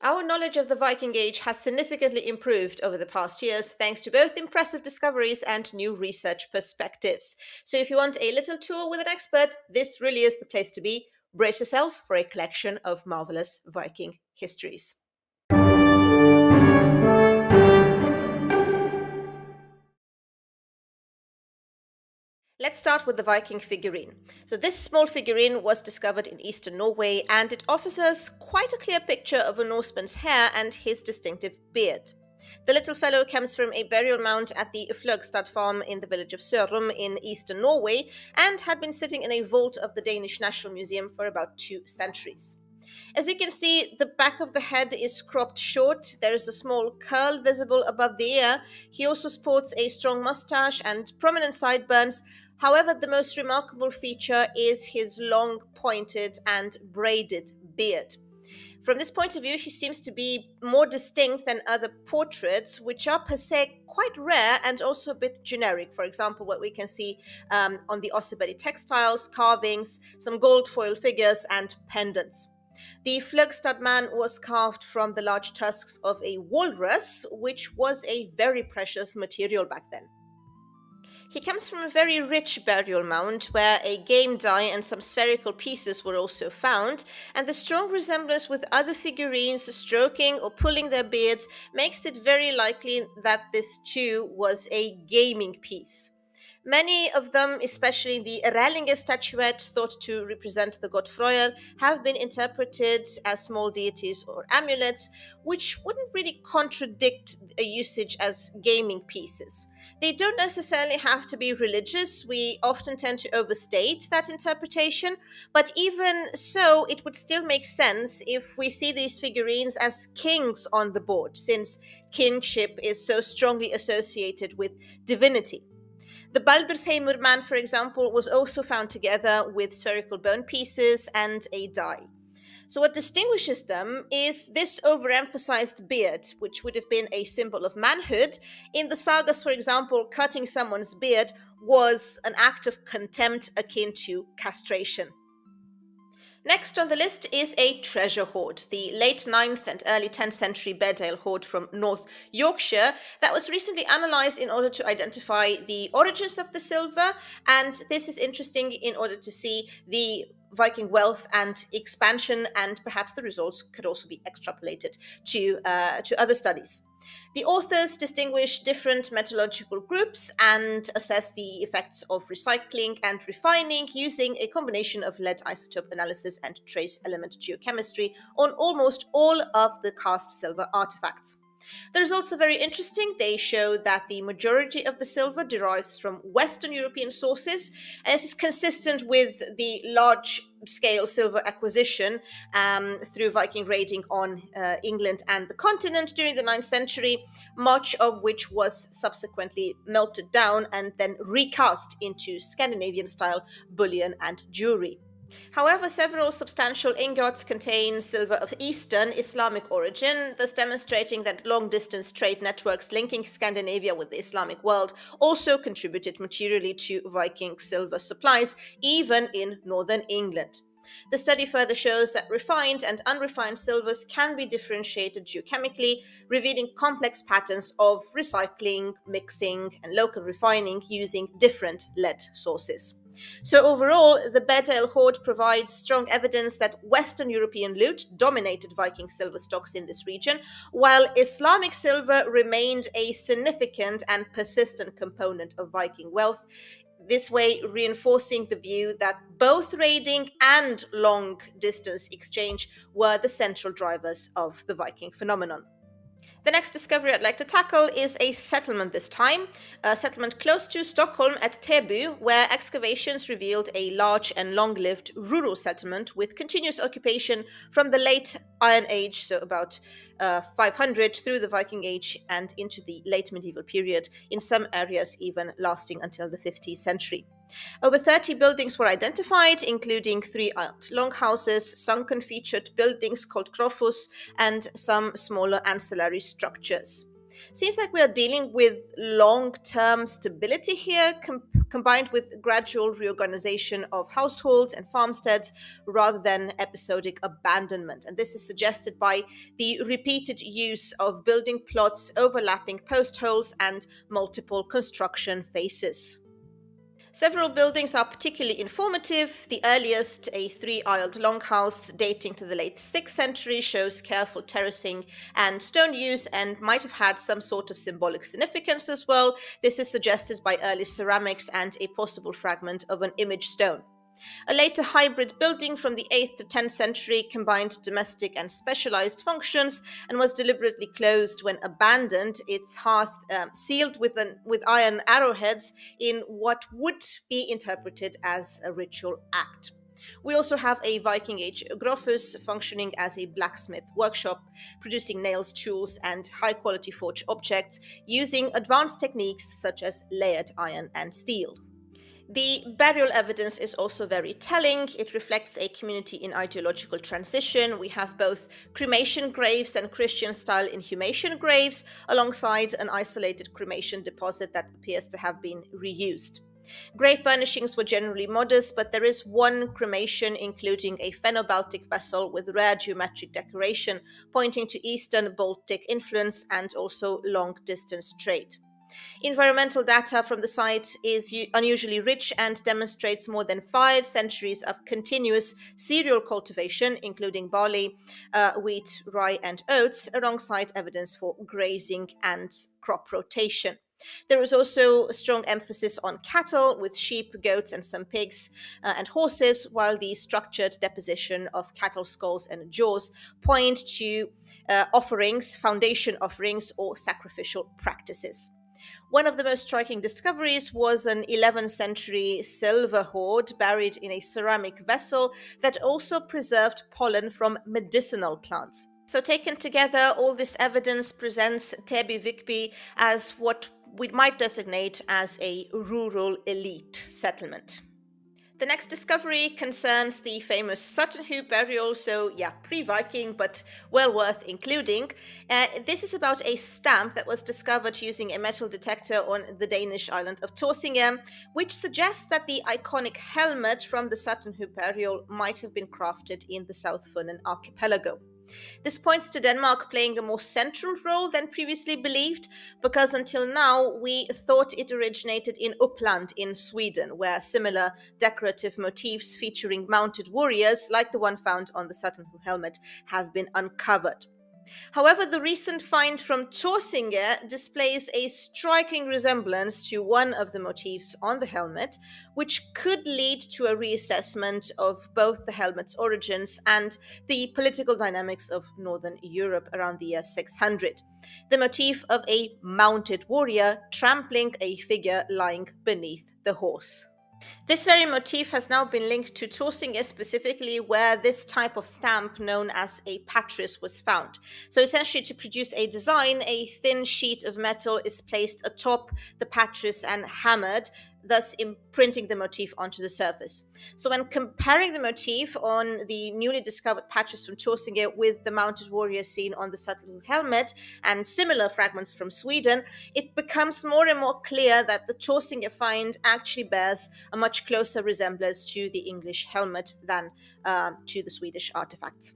Our knowledge of the Viking Age has significantly improved over the past years thanks to both impressive discoveries and new research perspectives. So, if you want a little tour with an expert, this really is the place to be. Brace yourselves for a collection of marvelous Viking histories. Let's start with the Viking figurine. So this small figurine was discovered in eastern Norway, and it offers us quite a clear picture of a Norseman's hair and his distinctive beard. The little fellow comes from a burial mound at the Fløgstad farm in the village of Sørum in eastern Norway, and had been sitting in a vault of the Danish National Museum for about 2 centuries. As you can see, the back of the head is cropped short. There is a small curl visible above the ear. He also sports a strong mustache and prominent sideburns. However, the most remarkable feature is his long, pointed, and braided beard. From this point of view, he seems to be more distinct than other portraits, which are per se quite rare and also a bit generic. For example, what we can see on the Ossibelly textiles, carvings, some gold foil figures, and pendants. The Fløgstad man was carved from the large tusks of a walrus, which was a very precious material back then. He comes from a very rich burial mound where a game die and some spherical pieces were also found, and the strong resemblance with other figurines stroking or pulling their beards makes it very likely that this too was a gaming piece. Many of them, especially the Erlinger statuette thought to represent the god Freyr, have been interpreted as small deities or amulets, which wouldn't really contradict a usage as gaming pieces. They don't necessarily have to be religious. We often tend to overstate that interpretation, but even so, it would still make sense if we see these figurines as kings on the board, since kingship is so strongly associated with divinity. The Baldursheimer man, for example, was also found together with spherical bone pieces and a die. So what distinguishes them is this overemphasized beard, which would have been a symbol of manhood. In the sagas, for example, cutting someone's beard was an act of contempt akin to castration. Next on the list is a treasure hoard, the late 9th and early 10th century Bedale hoard from North Yorkshire that was recently analysed in order to identify the origins of the silver, and this is interesting in order to see the Viking wealth and expansion, and perhaps the results could also be extrapolated to other studies. The authors distinguish different metallurgical groups and assess the effects of recycling and refining using a combination of lead isotope analysis and trace element geochemistry on almost all of the cast silver artifacts. The results are very interesting. They show that the majority of the silver derives from Western European sources, and this is consistent with the large-scale silver acquisition through Viking raiding on England and the continent during the 9th century, much of which was subsequently melted down and then recast into Scandinavian-style bullion and jewelry. However, several substantial ingots contain silver of Eastern Islamic origin, thus demonstrating that long-distance trade networks linking Scandinavia with the Islamic world also contributed materially to Viking silver supplies, even in northern England. The study further shows that refined and unrefined silvers can be differentiated geochemically, revealing complex patterns of recycling, mixing, and local refining using different lead sources. So overall, the Bedale hoard provides strong evidence that Western European loot dominated Viking silver stocks in this region, while Islamic silver remained a significant and persistent component of Viking wealth, this way reinforcing the view that both raiding and long-distance exchange were the central drivers of the Viking phenomenon. The next discovery I'd like to tackle is a settlement this time, a settlement close to Stockholm at Täby, where excavations revealed a large and long-lived rural settlement with continuous occupation from the late Iron Age, so about 500 through the Viking Age and into the late medieval period, in some areas even lasting until the 15th century. Over 30 buildings were identified, including 3 longhouses, sunken featured buildings called krofus, and some smaller ancillary structures. Seems like we are dealing with long term stability here, combined with gradual reorganization of households and farmsteads rather than episodic abandonment. And this is suggested by the repeated use of building plots overlapping post holes and multiple construction phases. Several buildings are particularly informative. The earliest, a three-aisled longhouse dating to the late 6th century, shows careful terracing and stone use and might have had some sort of symbolic significance as well. This is suggested by early ceramics and a possible fragment of an image stone. A later hybrid building from the 8th to 10th century combined domestic and specialized functions and was deliberately closed when abandoned, its hearth sealed with iron arrowheads in what would be interpreted as a ritual act. We also have a Viking Age Groffus functioning as a blacksmith workshop, producing nails, tools, and high quality forged objects using advanced techniques such as layered iron and steel. The burial evidence is also very telling. It reflects a community in ideological transition. We have both cremation graves and Christian style inhumation graves, alongside an isolated cremation deposit that appears to have been reused. Grave furnishings were generally modest, but there is one cremation including a Fenno-Baltic vessel with rare geometric decoration, pointing to Eastern Baltic influence and also long-distance trade. Environmental data from the site is unusually rich and demonstrates more than 5 centuries of continuous cereal cultivation, including barley, wheat, rye, and oats, alongside evidence for grazing and crop rotation. There is also a strong emphasis on cattle, with sheep, goats, and some pigs and horses, while the structured deposition of cattle skulls and jaws point to offerings, foundation offerings, or sacrificial practices. One of the most striking discoveries was an 11th century silver hoard buried in a ceramic vessel that also preserved pollen from medicinal plants. So, taken together, all this evidence presents Täby Vikby as what we might designate as a rural elite settlement. The next discovery concerns the famous Sutton Hoo burial, so yeah, pre-Viking, but well worth including. This is about a stamp that was discovered using a metal detector on the Danish island of Torsinge, which suggests that the iconic helmet from the Sutton Hoo burial might have been crafted in the South Funen archipelago. This points to Denmark playing a more central role than previously believed, because until now we thought it originated in Uppland in Sweden, where similar decorative motifs featuring mounted warriors, like the one found on the Sutton Hoo helmet, have been uncovered. However, the recent find from Torsinge displays a striking resemblance to one of the motifs on the helmet, which could lead to a reassessment of both the helmet's origins and the political dynamics of Northern Europe around the year 600. The motif of a mounted warrior trampling a figure lying beneath the horse. This very motif has now been linked to Torsinge specifically, where this type of stamp known as a patris was found. So essentially, to produce a design, a thin sheet of metal is placed atop the patris and hammered, thus imprinting the motif onto the surface. So when comparing the motif on the newly discovered patches from Torsinge with the mounted warrior seen on the Sutton Hoo helmet and similar fragments from Sweden, it becomes more and more clear that the Torsinge find actually bears a much closer resemblance to the English helmet than to the Swedish artifacts.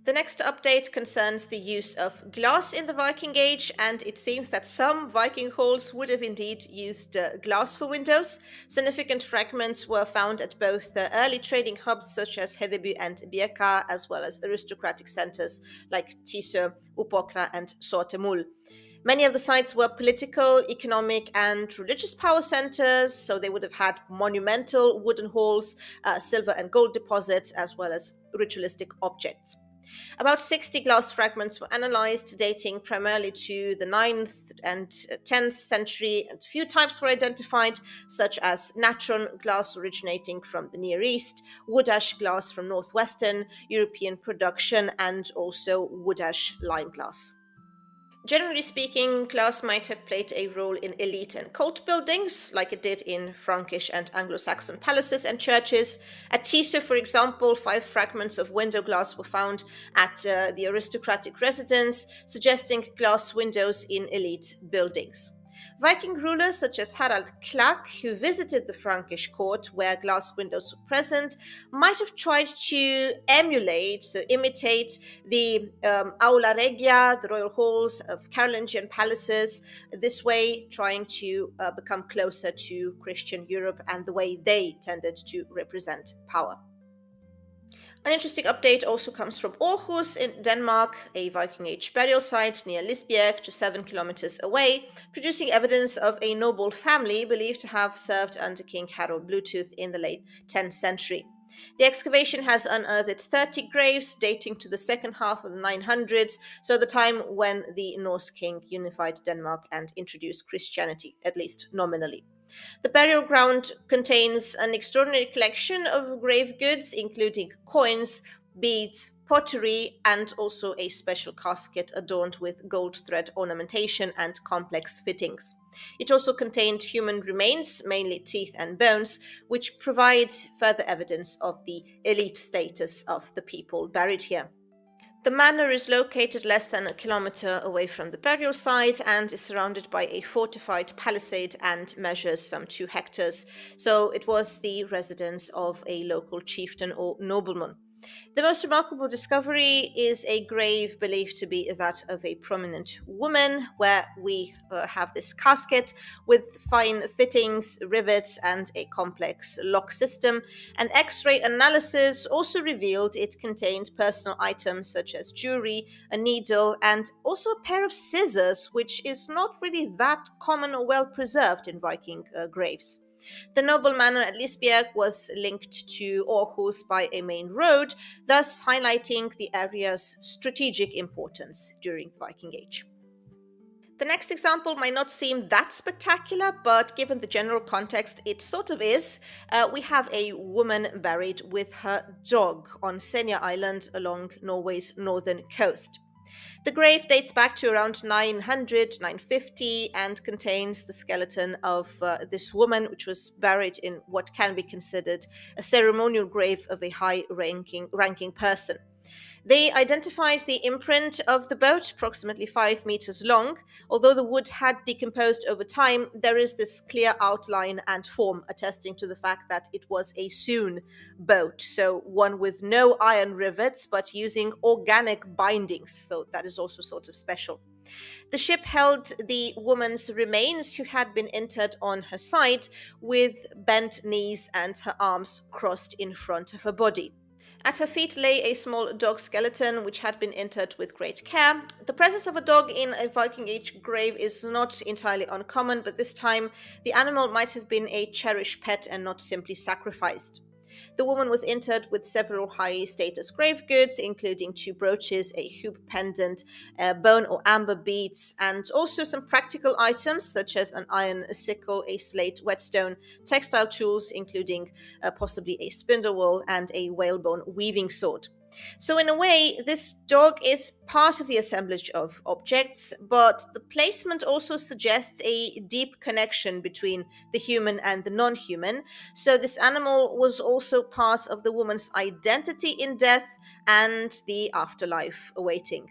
The next update concerns the use of glass in the Viking Age, and it seems that some Viking halls would have indeed used glass for windows. Significant fragments were found at both the early trading hubs such as Hedeby and Birka, as well as aristocratic centers like Tisø, Upokra, and Sortemul. Many of the sites were political, economic, and religious power centers, so they would have had monumental wooden halls, silver and gold deposits, as well as ritualistic objects. About 60 glass fragments were analyzed, dating primarily to the 9th and 10th century, and a few types were identified, such as natron glass originating from the Near East, wood ash glass from northwestern European production, and also wood ash lime glass. Generally speaking, glass might have played a role in elite and cult buildings, like it did in Frankish and Anglo-Saxon palaces and churches. At Tiso, for example, 5 fragments of window glass were found at the aristocratic residence, suggesting glass windows in elite buildings. Viking rulers such as Harald Klak, who visited the Frankish court where glass windows were present, might have tried to emulate, so imitate, the aula regia, the royal halls of Carolingian palaces, this way trying to become closer to Christian Europe and the way they tended to represent power. An interesting update also comes from Aarhus in Denmark, a Viking Age burial site near Lisbjerg, just 7 kilometers away, producing evidence of a noble family believed to have served under King Harald Bluetooth in the late 10th century. The excavation has unearthed 30 graves dating to the second half of the 900s, so the time when the Norse king unified Denmark and introduced Christianity, at least nominally. The burial ground contains an extraordinary collection of grave goods, including coins, beads, pottery, and also a special casket adorned with gold thread ornamentation and complex fittings. It also contained human remains, mainly teeth and bones, which provide further evidence of the elite status of the people buried here. The manor is located less than a kilometer away from the burial site and is surrounded by a fortified palisade and measures some 2 hectares, so it was the residence of a local chieftain or nobleman. The most remarkable discovery is a grave believed to be that of a prominent woman, where we have this casket with fine fittings, rivets, and a complex lock system. An X ray analysis also revealed it contained personal items such as jewelry, a needle, and also a pair of scissors, which is not really that common or well preserved in Viking graves. The noble manor at Lisbjerg was linked to Aarhus by a main road, thus highlighting the area's strategic importance during the Viking Age. The next example might not seem that spectacular, but given the general context, it sort of is. We have a woman buried with her dog on Senja Island along Norway's northern coast. The grave dates back to around 900, 950, and contains the skeleton of this woman, which was buried in what can be considered a ceremonial grave of a high ranking person. They identified the imprint of the boat, approximately 5 meters long. Although the wood had decomposed over time, there is this clear outline and form attesting to the fact that it was a sewn boat, so one with no iron rivets but using organic bindings, so that is also sort of special. The ship held the woman's remains, who had been interred on her side with bent knees and her arms crossed in front of her body. At her feet lay a small dog skeleton, which had been interred with great care. The presence of a dog in a Viking Age grave is not entirely uncommon, but this time the animal might have been a cherished pet and not simply sacrificed. The woman was interred with several high status grave goods, including 2 brooches, a hoop pendant, bone or amber beads, and also some practical items such as an iron sickle, a slate whetstone, textile tools, including possibly a spindle wheel and a whalebone weaving sword. So, in a way, this dog is part of the assemblage of objects, but the placement also suggests a deep connection between the human and the non human. So, this animal was also part of the woman's identity in death and the afterlife awaiting.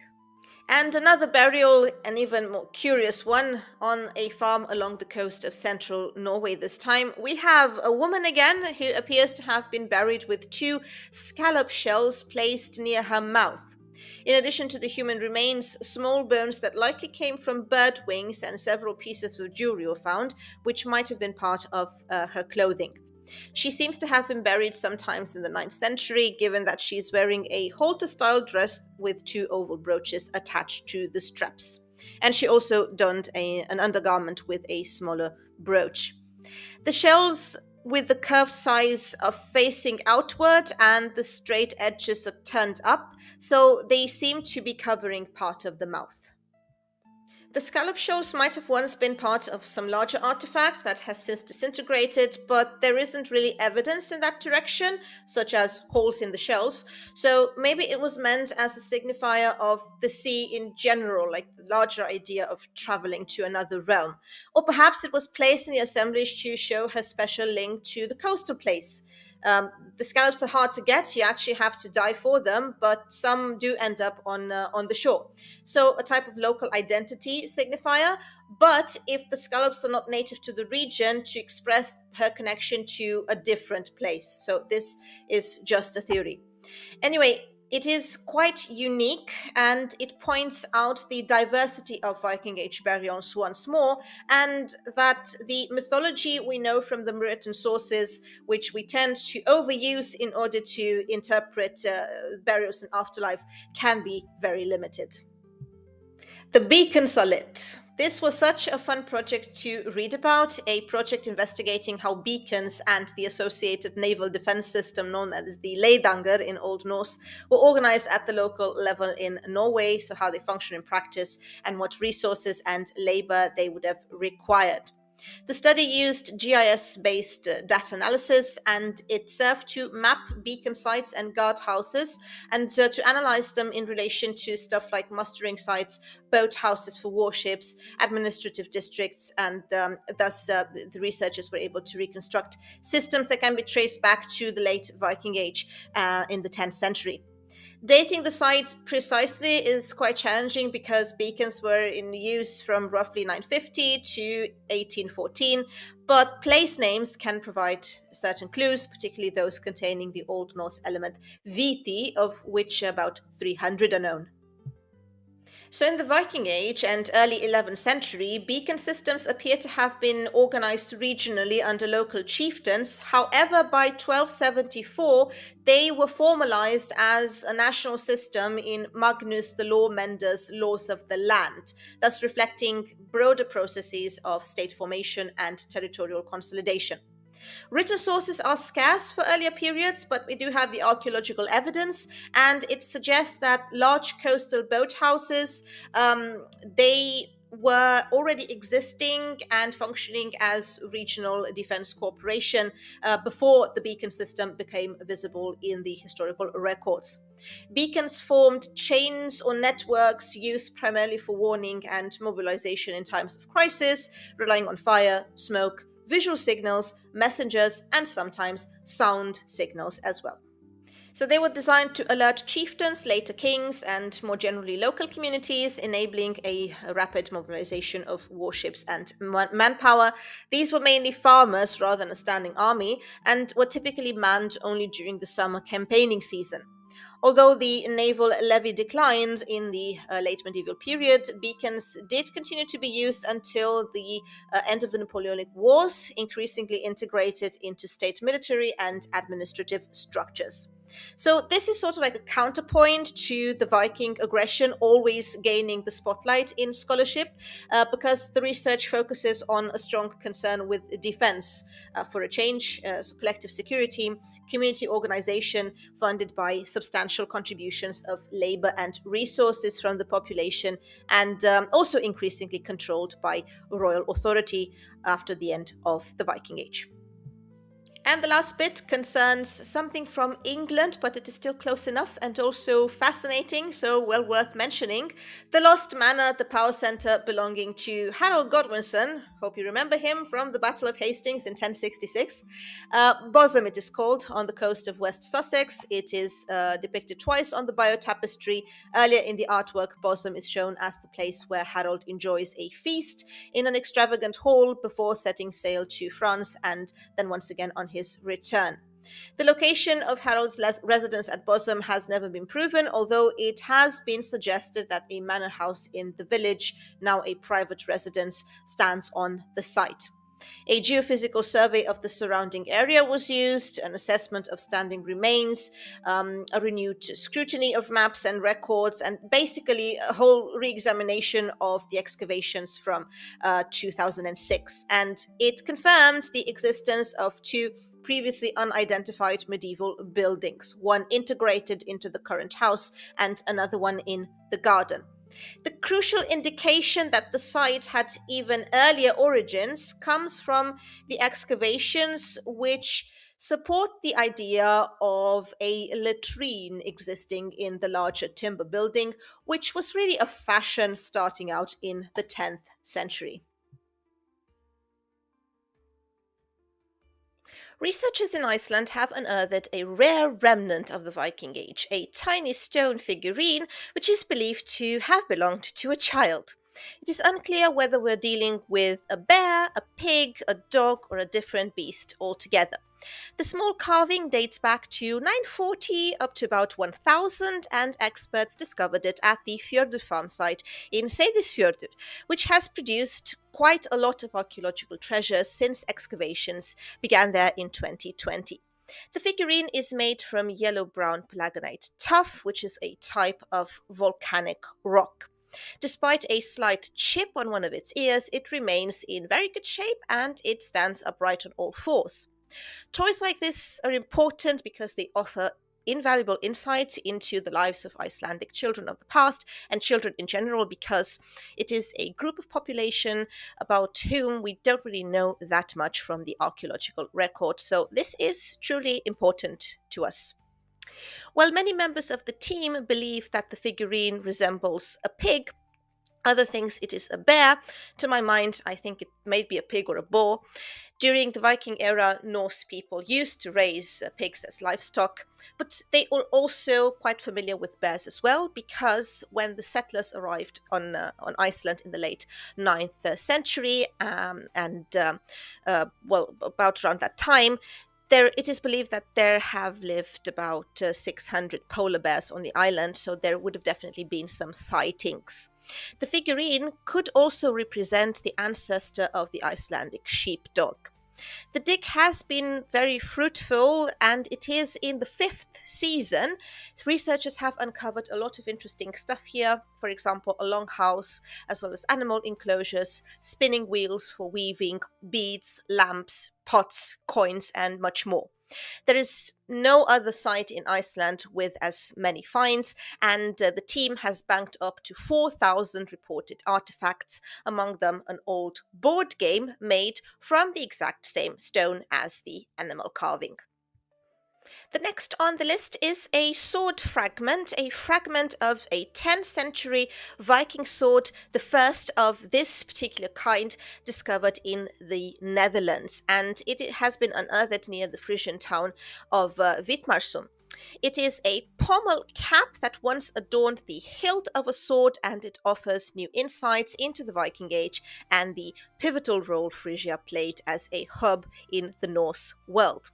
And another burial, an even more curious one, on a farm along the coast of central Norway this time. We have a woman again who appears to have been buried with 2 scallop shells placed near her mouth. In addition to the human remains, small bones that likely came from bird wings and several pieces of jewelry were found, which might have been part of her clothing. She seems to have been buried sometimes in the 9th century, given that she is wearing a halter-style dress with 2 oval brooches attached to the straps. And she also donned an undergarment with a smaller brooch. The shells with the curved sides are facing outward and the straight edges are turned up, so they seem to be covering part of the mouth. The scallop shells might have once been part of some larger artifact that has since disintegrated, but there isn't really evidence in that direction, such as holes in the shells. So maybe it was meant as a signifier of the sea in general, like the larger idea of traveling to another realm. Or perhaps it was placed in the assemblage to show her special link to the coastal place. Um, the scallops are hard to get. You actually have to dive for them, but some do end up on the shore. So a type of local identity signifier. But if the scallops are not native to the region, to express her connection to a different place. So this is just a theory. Anyway, it is quite unique and it points out the diversity of Viking Age burials once more, and that the mythology we know from the written sources, which we tend to overuse in order to interpret burials and afterlife, can be very limited. The beacons are lit. This was such a fun project to read about, a project investigating how beacons and the associated naval defense system known as the Leidanger in Old Norse were organized at the local level in Norway, so how they function in practice and what resources and labor they would have required. The study used GIS based data analysis, and it served to map beacon sites and guardhouses and to analyze them in relation to stuff like mustering sites, boat houses for warships, administrative districts, and thus the researchers were able to reconstruct systems that can be traced back to the late Viking Age in the 10th century. Dating the sites precisely is quite challenging because beacons were in use from roughly 950 to 1814, but place names can provide certain clues, particularly those containing the Old Norse element viti, of which about 300 are known. So, in the Viking Age and early 11th century, beacon systems appear to have been organized regionally under local chieftains. However, by 1274, they were formalized as a national system in Magnus the Lawmender's Laws of the Land, thus reflecting broader processes of state formation and territorial consolidation. Written sources are scarce for earlier periods, but we do have the archaeological evidence, and it suggests that large coastal boathouses they were already existing and functioning as regional defense corporation before the beacon system became visible in the historical records. Beacons formed chains or networks used primarily for warning and mobilization in times of crisis, relying on fire, smoke, visual signals, messengers, and sometimes sound signals as well. So they were designed to alert chieftains, later kings, and more generally local communities, enabling a rapid mobilization of warships and manpower. These were mainly farmers rather than a standing army, and were typically manned only during the summer campaigning season. Although the naval levy declined in the late medieval period, beacons did continue to be used until the end of the Napoleonic Wars, increasingly integrated into state military and administrative structures. So, this is sort of like a counterpoint to the Viking aggression always gaining the spotlight in scholarship, because the research focuses on a strong concern with defense for a change, so collective security, community organization funded by substantial contributions of labor and resources from the population, and also increasingly controlled by royal authority after the end of the Viking Age. And the last bit concerns something from England, but it is still close enough and also fascinating, so well worth mentioning. The Lost Manor, the power centre belonging to Harold Godwinson, hope you remember him from the Battle of Hastings in 1066. Bosom, it is called, on the coast of West Sussex. It is depicted twice on the bio tapestry. Earlier in the artwork, Bosom is shown as the place where Harold enjoys a feast in an extravagant hall before setting sail to France and then once again on his return. The location of Harold's residence at Bosom has never been proven, although it has been suggested that a manor house in the village, now a private residence, stands on the site. A geophysical survey of the surrounding area was used, an assessment of standing remains, a renewed scrutiny of maps and records, and basically a whole re-examination of the excavations from 2006. And it confirmed the existence of two previously unidentified medieval buildings, one integrated into the current house and another one in the garden. The crucial indication that the site had even earlier origins comes from the excavations, which support the idea of a latrine existing in the larger timber building, which was really a fashion starting out in the 10th century. Researchers in Iceland have unearthed a rare remnant of the Viking Age, a tiny stone figurine which is believed to have belonged to a child. It is unclear whether we're dealing with a bear, a pig, a dog, or a different beast altogether. The small carving dates back to 940 up to about 1000, and experts discovered it at the Fjordur farm site in Seyðisfjörður, which has produced quite a lot of archaeological treasures since excavations began there in 2020. The figurine is made from yellow brown palagonite tuff, which is a type of volcanic rock. Despite a slight chip on one of its ears, it remains in very good shape and it stands upright on all fours. Toys like this are important because they offer invaluable insights into the lives of Icelandic children of the past and children in general, because it is a group of population about whom we don't really know that much from the archaeological record. So this is truly important to us. While many members of the team believe that the figurine resembles a pig, other thinks it is a bear. To my mind, I think it may be a pig or a boar. During the Viking era, Norse people used to raise pigs as livestock, but they were also quite familiar with bears as well, because when the settlers arrived on Iceland in the late 9th century, well, about around that time, it is believed that there have lived about 600 polar bears on the island, so there would have definitely been some sightings. The figurine could also represent the ancestor of the Icelandic sheepdog. The dig has been very fruitful, and it is in the 5th season. Researchers have uncovered a lot of interesting stuff here. For example, a longhouse, as well as animal enclosures, spinning wheels for weaving, beads, lamps, pots, coins, and much more. There is no other site in Iceland with as many finds, and the team has banked up to 4,000 reported artifacts, among them an old board game made from the exact same stone as the animal carving. The next on the list is a fragment of a 10th century Viking sword, the first of this particular kind discovered in the Netherlands, and it has been unearthed near the Frisian town of Vitmarsum. It is a pommel cap that once adorned the hilt of a sword, and it offers new insights into the Viking Age and the pivotal role Frisia played as a hub in the Norse world.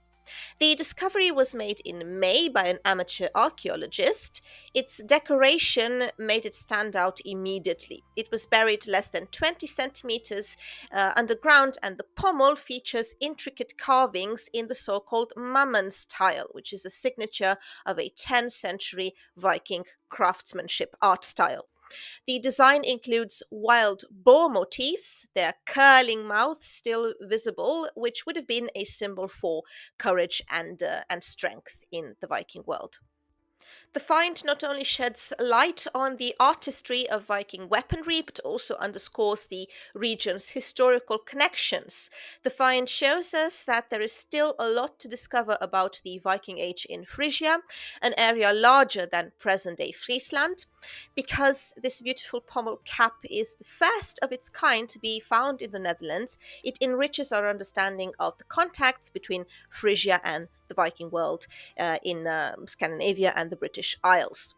The discovery was made in May by an amateur archaeologist. Its decoration made it stand out immediately. It was buried less than 20 centimeters underground, and the pommel features intricate carvings in the so-called Mammon style, which is a signature of a 10th century Viking craftsmanship art style. The design includes wild boar motifs, their curling mouth still visible, which would have been a symbol for courage and strength in the Viking world. The find not only sheds light on the artistry of Viking weaponry, but also underscores the region's historical connections. The find shows us that there is still a lot to discover about the Viking Age in Frisia, an area larger than present day Friesland. Because this beautiful pommel cap is the first of its kind to be found in the Netherlands, it enriches our understanding of the contacts between Frisia and the Viking world in Scandinavia and the British Isles.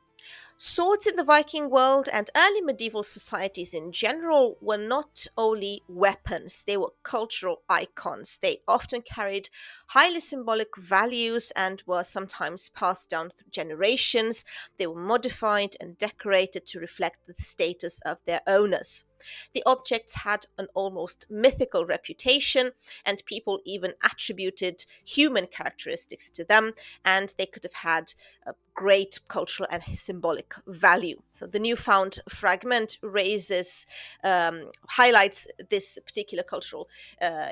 Swords in the Viking world and early medieval societies in general were not only weapons, they were cultural icons. They often carried highly symbolic values and were sometimes passed down through generations. They were modified and decorated to reflect the status of their owners. The objects had an almost mythical reputation, and people even attributed human characteristics to them, and they could have had a great cultural and symbolic value. So the newfound fragment highlights this particular cultural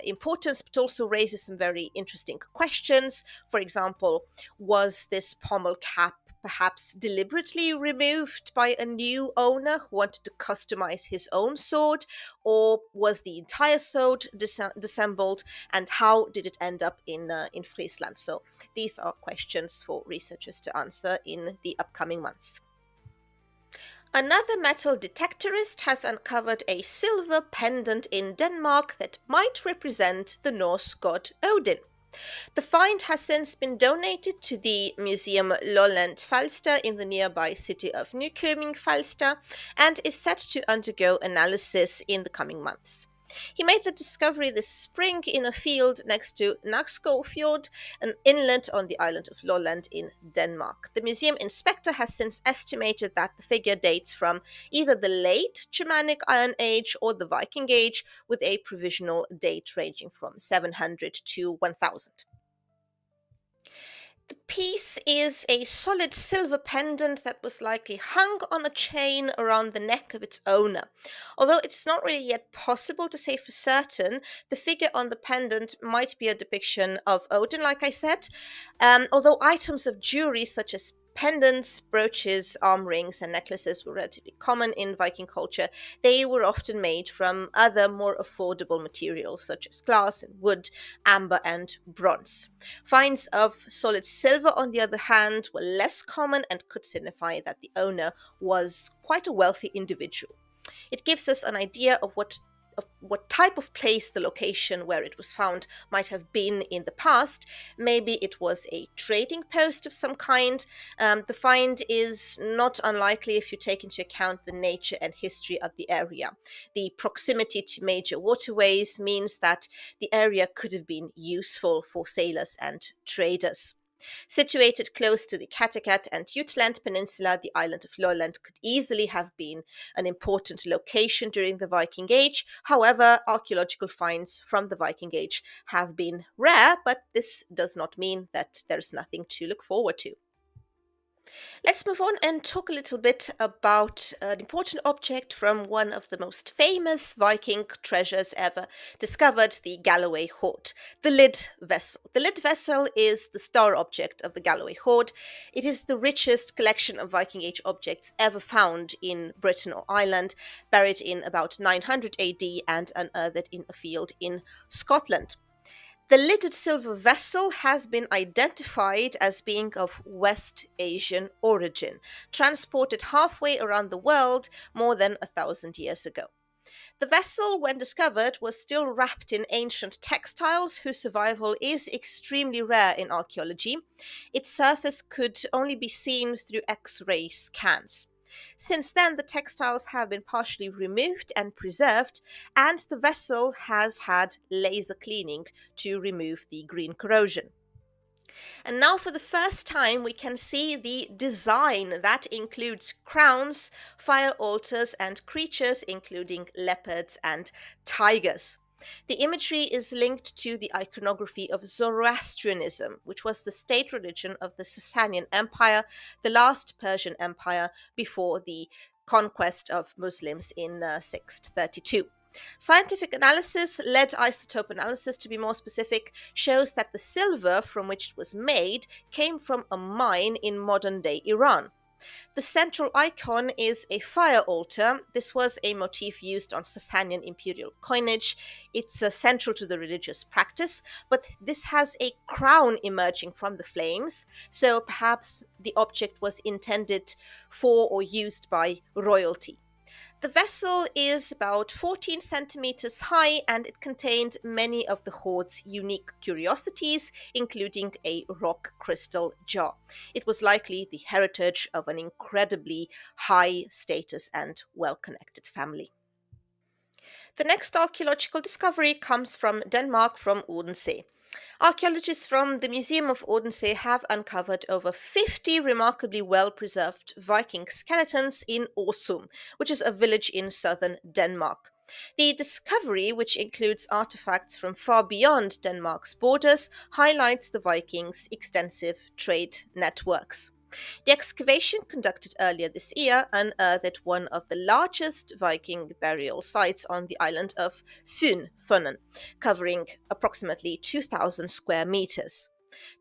importance, but also raises some very interesting questions. For example, was this pommel cap perhaps deliberately removed by a new owner who wanted to customize his own sword? Or was the entire sword disassembled? And how did it end up in Friesland? So these are questions for researchers to answer in the upcoming months. Another metal detectorist has uncovered a silver pendant in Denmark that might represent the Norse god Odin. The find has since been donated to the Museum Lolland Falster in the nearby city of Nykøbing Falster and is set to undergo analysis in the coming months. He made the discovery this spring in a field next to Nakskov Fjord, an inlet on the island of Lolland in Denmark. The museum inspector has since estimated that the figure dates from either the late Germanic Iron Age or the Viking Age, with a provisional date ranging from 700 to 1000. The piece is a solid silver pendant that was likely hung on a chain around the neck of its owner. Although it's not really yet possible to say for certain, the figure on the pendant might be a depiction of Odin, like I said. Although items of jewelry such as pendants, brooches, arm rings, and necklaces were relatively common in Viking culture, they were often made from other more affordable materials such as glass and wood, amber, and bronze. Finds of solid silver, on the other hand, were less common and could signify that the owner was quite a wealthy individual. It gives us an idea of what type of place the location where it was found might have been in the past. Maybe it was a trading post of some kind. The find is not unlikely if you take into account the nature and history of the area. The proximity to major waterways means that the area could have been useful for sailors and traders. Situated close to the Kattegat and Jutland Peninsula, the island of Lolland could easily have been an important location during the Viking Age. However, archaeological finds from the Viking Age have been rare, but this does not mean that there's nothing to look forward to. Let's move on and talk a little bit about an important object from one of the most famous Viking treasures ever discovered, the Galloway hoard, the lid vessel. The lid vessel is the star object of the Galloway hoard. It is the richest collection of Viking Age objects ever found in Britain or Ireland, buried in about 900 AD and unearthed in a field in Scotland. The lidded silver vessel has been identified as being of West Asian origin, transported halfway around the world more than 1,000 years ago. The vessel, when discovered, was still wrapped in ancient textiles whose survival is extremely rare in archaeology. Its surface could only be seen through X-ray scans. Since then, the textiles have been partially removed and preserved, and the vessel has had laser cleaning to remove the green corrosion. And now, for the first time, we can see the design that includes crowns, fire altars, and creatures, including leopards and tigers. The imagery is linked to the iconography of Zoroastrianism, which was the state religion of the Sasanian Empire, the last Persian empire before the conquest of Muslims in 632. Scientific analysis, lead isotope analysis to be more specific, shows that the silver from which it was made came from a mine in modern-day Iran. The central icon is a fire altar. This was a motif used on Sasanian imperial coinage. It's central to the religious practice, but this has a crown emerging from the flames, so perhaps the object was intended for or used by royalty. The vessel is about 14 centimeters high, and it contained many of the hoard's unique curiosities, including a rock crystal jar. It was likely the heritage of an incredibly high status and well-connected family. The next archaeological discovery comes from Denmark, from Odense. Archaeologists from the Museum of Odense have uncovered over 50 remarkably well-preserved Viking skeletons in Åsum, which is a village in southern Denmark. The discovery, which includes artifacts from far beyond Denmark's borders, highlights the Vikings' extensive trade networks. The excavation conducted earlier this year unearthed one of the largest Viking burial sites on the island of Funen, covering approximately 2,000 square meters.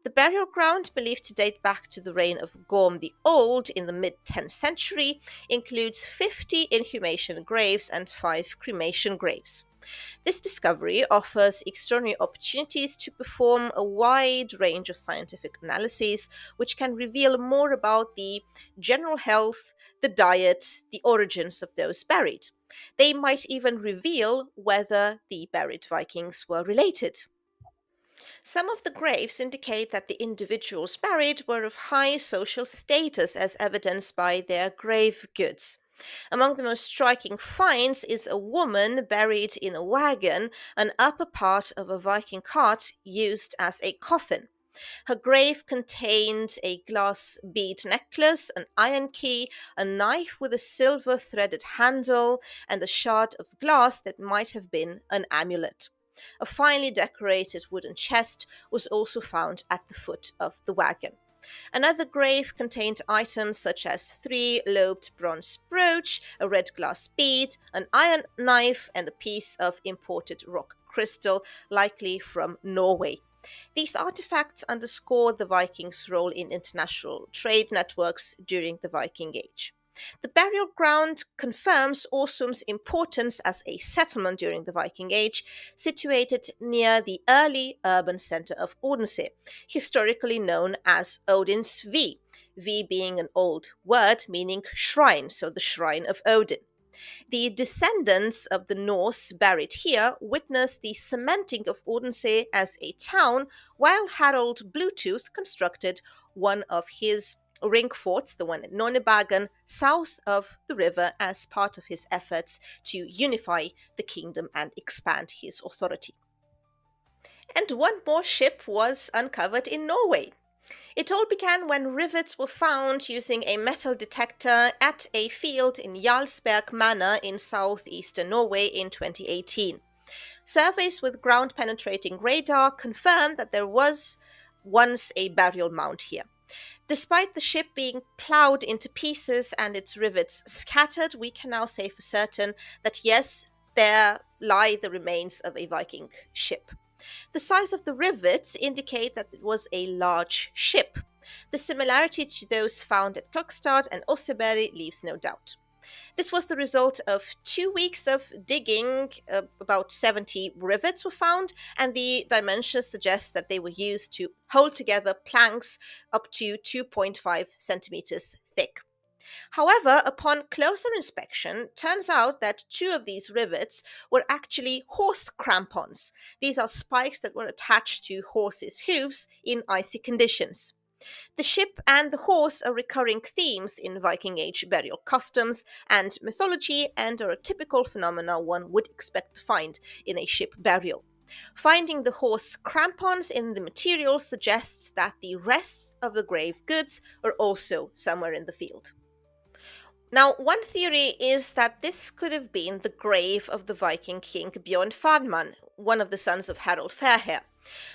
The burial ground, believed to date back to the reign of Gorm the Old in the mid-10th century, includes 50 inhumation graves and 5 cremation graves. This discovery offers extraordinary opportunities to perform a wide range of scientific analyses, which can reveal more about the general health, the diet, the origins of those buried. They might even reveal whether the buried Vikings were related. Some of the graves indicate that the individuals buried were of high social status, as evidenced by their grave goods. Among the most striking finds is a woman buried in a wagon, an upper part of a Viking cart used as a coffin. Her grave contained a glass bead necklace, an iron key, a knife with a silver threaded handle, and a shard of glass that might have been an amulet. A finely decorated wooden chest was also found at the foot of the wagon. Another grave contained items such as 3-lobed bronze brooch, a red glass bead, an iron knife, and a piece of imported rock crystal, likely from Norway. These artifacts underscore the Vikings' role in international trade networks during the Viking Age. The burial ground confirms Åsum's importance as a settlement during the Viking Age, situated near the early urban center of Odense, historically known as Odensvi, V being an old word meaning shrine, so the shrine of Odin. The descendants of the Norse buried here witnessed the cementing of Odense as a town, while Harald Bluetooth constructed one of his ring forts, the one at Nornebagen, south of the river, as part of his efforts to unify the kingdom and expand his authority. And one more ship was uncovered in Norway. It all began when rivets were found using a metal detector at a field in Jarlsberg Manor in southeastern Norway in 2018. Surveys with ground penetrating radar confirmed that there was once a burial mound here. Despite the ship being ploughed into pieces and its rivets scattered, we can now say for certain that yes, there lie the remains of a Viking ship. The size of the rivets indicate that it was a large ship. The similarity to those found at Kokstad and Oseberg leaves no doubt. This was the result of 2 weeks of digging. About 70 rivets were found, and the dimensions suggest that they were used to hold together planks up to 2.5 centimeters thick. However, upon closer inspection, turns out that 2 of these rivets were actually horse crampons. These are spikes that were attached to horses' hooves in icy conditions. The ship and the horse are recurring themes in Viking Age burial customs and mythology, and are a typical phenomena one would expect to find in a ship burial. Finding the horse crampons in the material suggests that the rest of the grave goods are also somewhere in the field. Now, one theory is that this could have been the grave of the Viking king Bjorn Fadman, one of the sons of Harald Fairhair.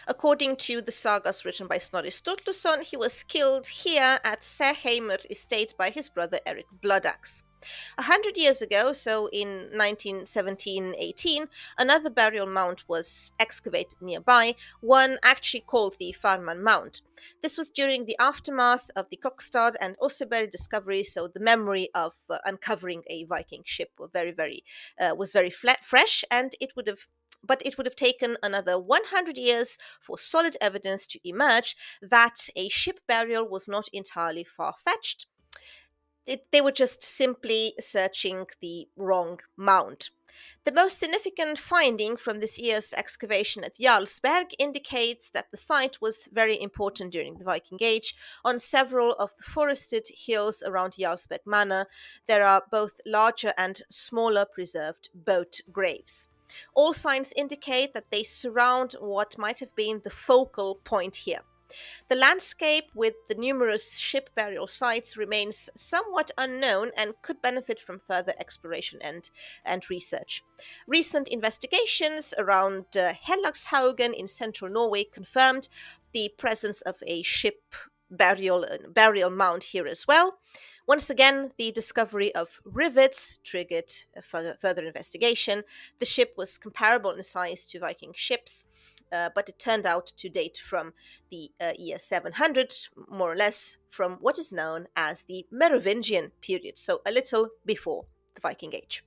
According to the sagas written by Snorri Sturluson, he was killed here at Serheimr estate by his brother Eric Bloodaxe. 100 years ago, so in 1917-18, another burial mound was excavated nearby, one actually called the Farman Mound. This was during the aftermath of the Kokstad and Oseberg discoveries, so the memory of uncovering a Viking ship was very fresh, and it would have taken another 100 years for solid evidence to emerge that a ship burial was not entirely far-fetched. They were just simply searching the wrong mound. The most significant finding from this year's excavation at Jarlsberg indicates that the site was very important during the Viking Age. On several of the forested hills around Jarlsberg Manor, there are both larger and smaller preserved boat graves. All signs indicate that they surround what might have been the focal point here. The landscape with the numerous ship burial sites remains somewhat unknown and could benefit from further exploration and research. Recent investigations around Hellagshaugen in central Norway confirmed the presence of a ship burial mound here as well. Once again, the discovery of rivets triggered further investigation. The ship was comparable in size to Viking ships, but it turned out to date from the year 700, more or less, from what is known as the Merovingian period, so a little before the Viking Age.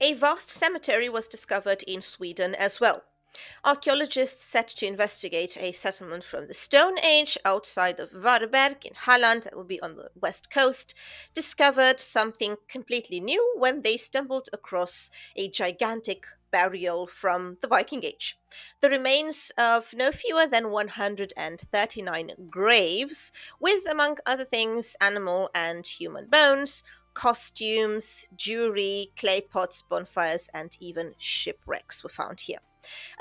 A vast cemetery was discovered in Sweden as well. Archaeologists set to investigate a settlement from the Stone Age outside of Varberg in Halland, that will be on the west coast, discovered something completely new when they stumbled across a gigantic burial from the Viking Age. The remains of no fewer than 139 graves, with, among other things, animal and human bones, costumes, jewelry, clay pots, bonfires, and even shipwrecks were found here.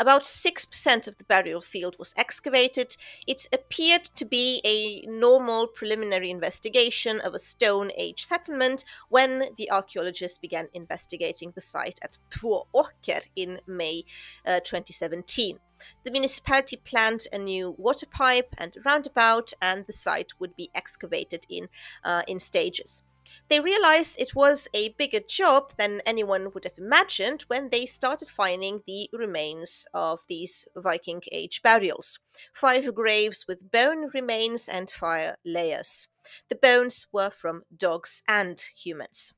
About 6% of the burial field was excavated. It appeared to be a normal preliminary investigation of a Stone Age settlement when the archaeologists began investigating the site at Tvååker in May 2017. The municipality planned a new water pipe and roundabout, and the site would be excavated in stages. They realized it was a bigger job than anyone would have imagined when they started finding the remains of these Viking Age burials. 5 graves with bone remains and fire layers. The bones were from dogs and humans.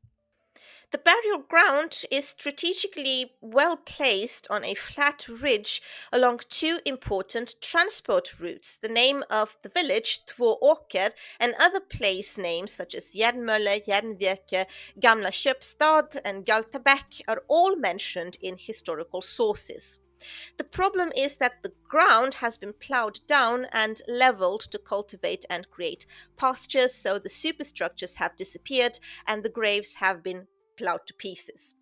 The burial ground is strategically well placed on a flat ridge along 2 important transport routes. The name of the village, Tvååker, and other place names such as Järnmölle, Järnveke, Gamla Köpstad, and Galtabäck are all mentioned in historical sources. The problem is that the ground has been ploughed down and leveled to cultivate and create pastures, so the superstructures have disappeared and the graves have been ploughed to pieces.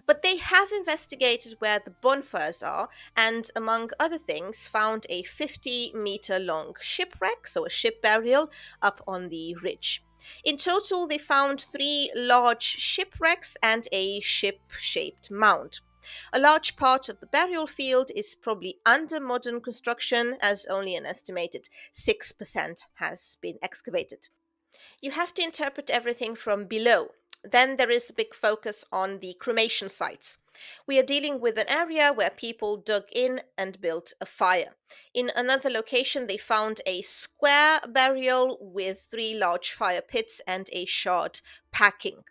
But they have investigated where the bonfires are and, among other things, found a 50-meter long shipwreck, so a ship burial, up on the ridge. In total, they found 3 large shipwrecks and a ship-shaped mound. A large part of the burial field is probably under modern construction, as only an estimated 6% has been excavated. You have to interpret everything from below. Then there is a big focus on the cremation sites. We are dealing with an area where people dug in and built a fire. In another location, they found a square burial with 3 large fire pits and a shard packing.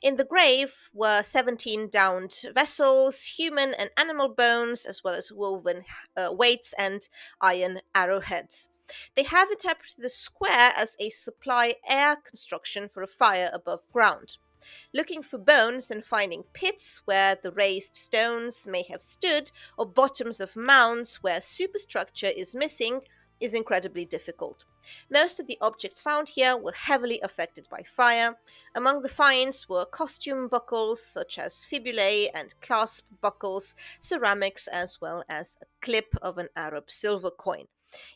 In the grave were 17 downed vessels, human and animal bones, as well as woven weights and iron arrowheads. They have interpreted the square as a supply air construction for a fire above ground. Looking for bones and finding pits where the raised stones may have stood, or bottoms of mounds where superstructure is missing, is incredibly difficult. Most of the objects found here were heavily affected by fire. Among the finds were costume buckles such as fibulae and clasp buckles, ceramics, as well as a clip of an Arab silver coin.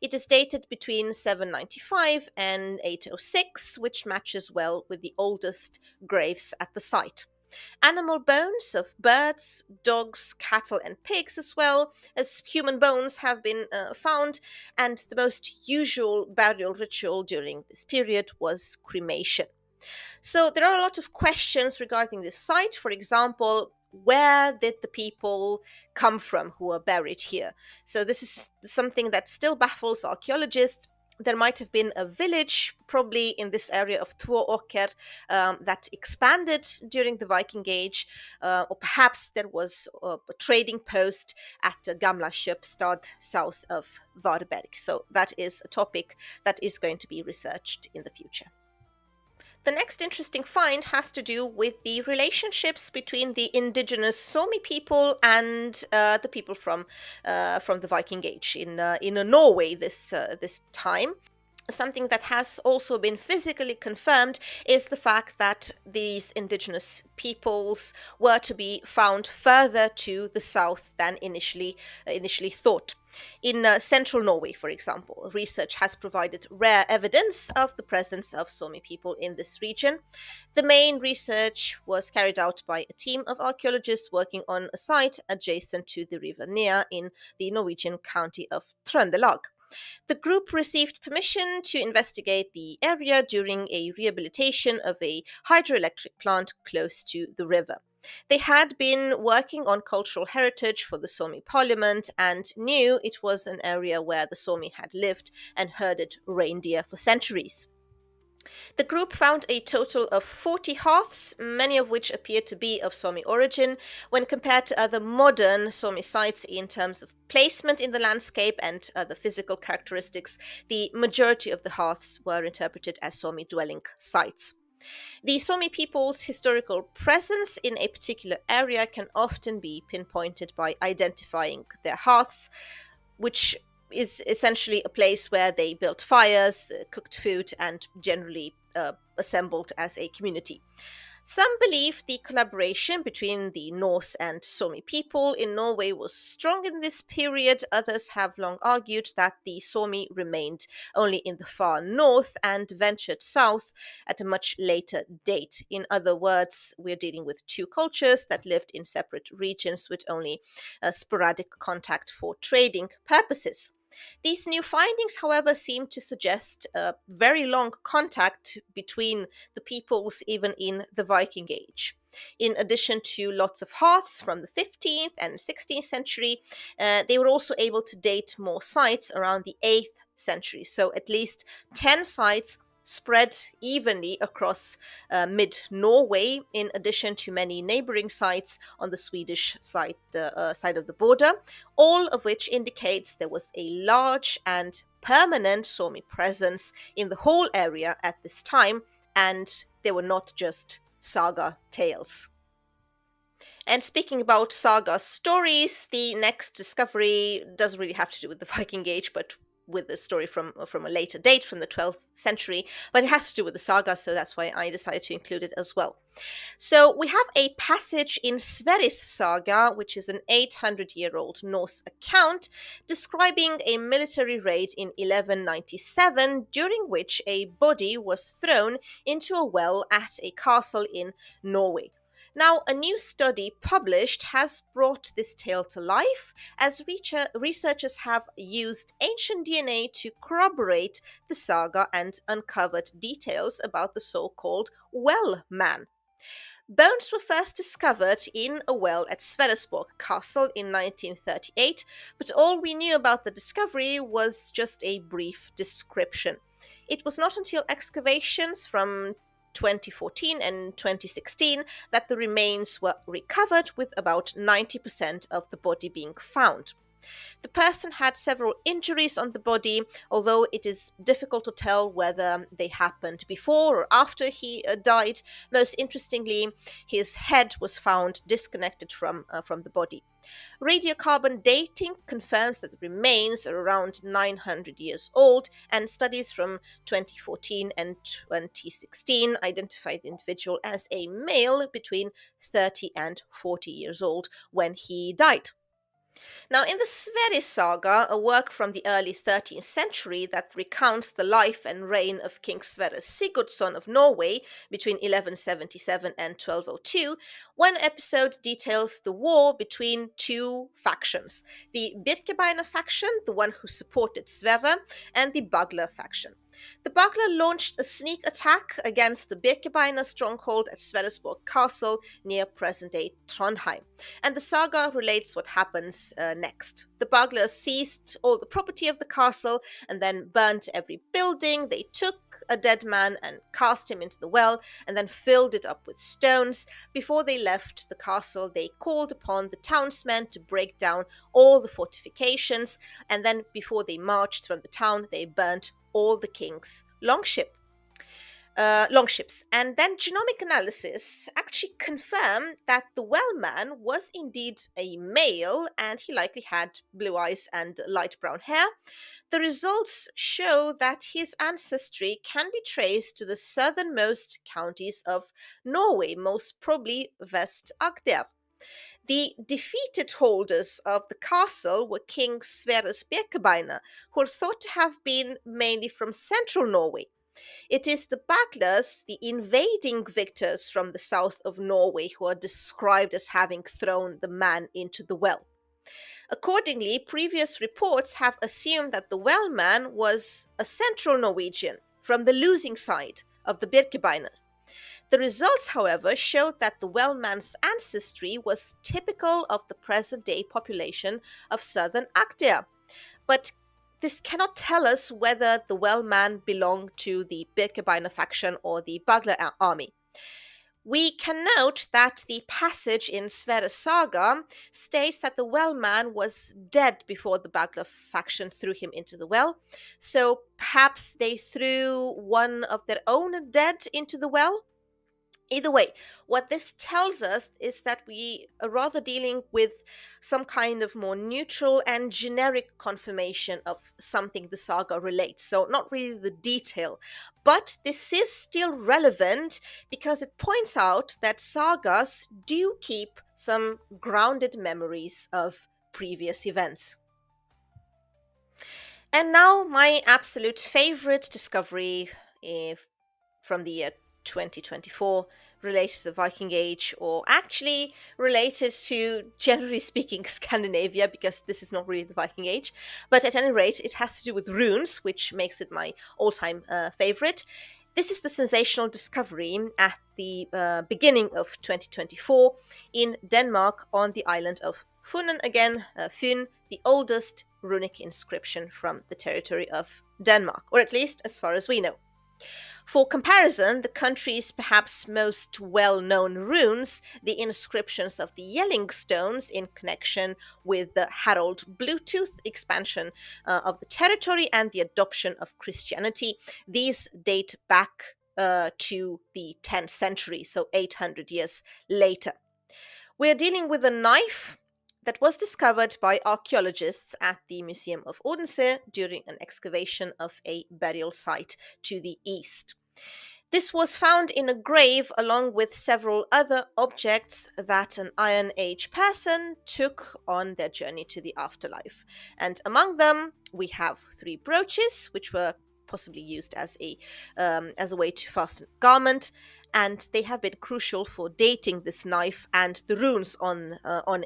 It is dated between 795 and 806, which matches well with the oldest graves at the site. Animal bones of birds, dogs, cattle, and pigs, as well as human bones, have been found, and the most usual burial ritual during this period was cremation. So there are a lot of questions regarding this site. For example, where did the people come from who are buried here? So this is something that still baffles archaeologists. There might have been a village, probably in this area of Tvååker, that expanded during the Viking Age, or perhaps there was a trading post at Gamla Köpstad, south of Varberg. So that is a topic that is going to be researched in the future. The next interesting find has to do with the relationships between the indigenous Sami people and the people from the Viking Age in Norway this time. Something that has also been physically confirmed is the fact that these indigenous peoples were to be found further to the south than initially thought. In central Norway, for example, research has provided rare evidence of the presence of Sami people in this region. The main research was carried out by a team of archaeologists working on a site adjacent to the river Nea in the Norwegian county of Trøndelag. The group received permission to investigate the area during a rehabilitation of a hydroelectric plant close to the river. They had been working on cultural heritage for the Sami parliament and knew it was an area where the Sami had lived and herded reindeer for centuries. The group found a total of 40 hearths, many of which appeared to be of Sami origin. When compared to other modern Sami sites in terms of placement in the landscape and other physical characteristics, the majority of the hearths were interpreted as Sami dwelling sites. The Sami people's historical presence in a particular area can often be pinpointed by identifying their hearths, which is essentially a place where they built fires, cooked food, and generally assembled as a community. Some believe the collaboration between the Norse and Sami people in Norway was strong in this period. Others have long argued that the Sami remained only in the far north and ventured south at a much later date. In other words, we're dealing with two cultures that lived in separate regions with only sporadic contact for trading purposes. These new findings, however, seem to suggest a very long contact between the peoples even in the Viking Age. In addition to lots of hearths from the 15th and 16th century, they were also able to date more sites around the 8th century. So at least 10 sites spread evenly across mid Norway, in addition to many neighboring sites on the Swedish side of the border, all of which indicates there was a large and permanent Sami presence in the whole area at this time, and they were not just saga tales. And speaking about saga stories, the next discovery doesn't really have to do with the Viking Age, but with the story from a later date, from the 12th century, but it has to do with the saga, so that's why I decided to include it as well. So we have a passage in Sverris saga, which is an 800-year-old Norse account describing a military raid in 1197, during which a body was thrown into a well at a castle in Norway. Now, a new study published has brought this tale to life, as researchers have used ancient DNA to corroborate the saga and uncovered details about the so-called well man. Bones were first discovered in a well at Sverresborg Castle in 1938, but all we knew about the discovery was just a brief description. It was not until excavations from 2014 and 2016 that the remains were recovered, with about 90% of the body being found. The person had several injuries on the body, although it is difficult to tell whether they happened before or after he died. Most interestingly, his head was found disconnected from the body. Radiocarbon dating confirms that the remains are around 900 years old, and studies from 2014 and 2016 identify the individual as a male between 30 and 40 years old when he died. Now, in the Sverris saga, a work from the early 13th century that recounts the life and reign of King Sverre Sigurdsson of Norway between 1177 and 1202, one episode details the war between two factions: the Birkebeiner faction, the one who supported Sverre, and the Bagler faction. The Bagler launched a sneak attack against the Birkebeiner stronghold at Sverresborg Castle near present-day Trondheim, and the saga relates what happens next. The Baglers seized all the property of the castle and then burnt every building. They took a dead man and cast him into the well and then filled it up with stones. Before they left the castle, they called upon the townsmen to break down all the fortifications, and then before they marched from the town, they burnt all the king's longships. And then genomic analysis actually confirmed that the well man was indeed a male, and he likely had blue eyes and light brown hair. The results show that his ancestry can be traced to the southernmost counties of Norway, most probably West Agder. The defeated holders of the castle were King Sverre's Birkebeiner, who are thought to have been mainly from central Norway. It is the Baglers, the invading victors from the south of Norway, who are described as having thrown the man into the well. Accordingly, previous reports have assumed that the well man was a central Norwegian from the losing side of the Birkebeiner. The results, however, showed that the Wellman's ancestry was typical of the present day population of southern Akdia. But this cannot tell us whether the Wellman belonged to the Birkebeiner faction or the Bagler army. We can note that the passage in Sverre's saga states that the Wellman was dead before the Bagler faction threw him into the well, so perhaps they threw one of their own dead into the well. Either way, what this tells us is that we are rather dealing with some kind of more neutral and generic confirmation of something the saga relates. So, not really the detail, but this is still relevant because it points out that sagas do keep some grounded memories of previous events. And now, my absolute favorite discovery from the year 2024 related to the Viking Age, or actually related to, generally speaking, Scandinavia, because this is not really the Viking Age. But at any rate, it has to do with runes, which makes it my all time favorite. This is the sensational discovery at the beginning of 2024 in Denmark on the island of Funen again, Fyn, the oldest runic inscription from the territory of Denmark, or at least as far as we know. For comparison, the country's perhaps most well-known runes, the inscriptions of the Yelling stones in connection with the Harald Bluetooth expansion of the territory and the adoption of Christianity, these date back to the 10th century, so 800 years later. We're dealing with a knife that was discovered by archaeologists at the Museum of Odense during an excavation of a burial site to the east. This was found in a grave along with several other objects that an Iron Age person took on their journey to the afterlife. And among them, we have 3 brooches, which were possibly used as a way to fasten a garment, and they have been crucial for dating this knife and the runes on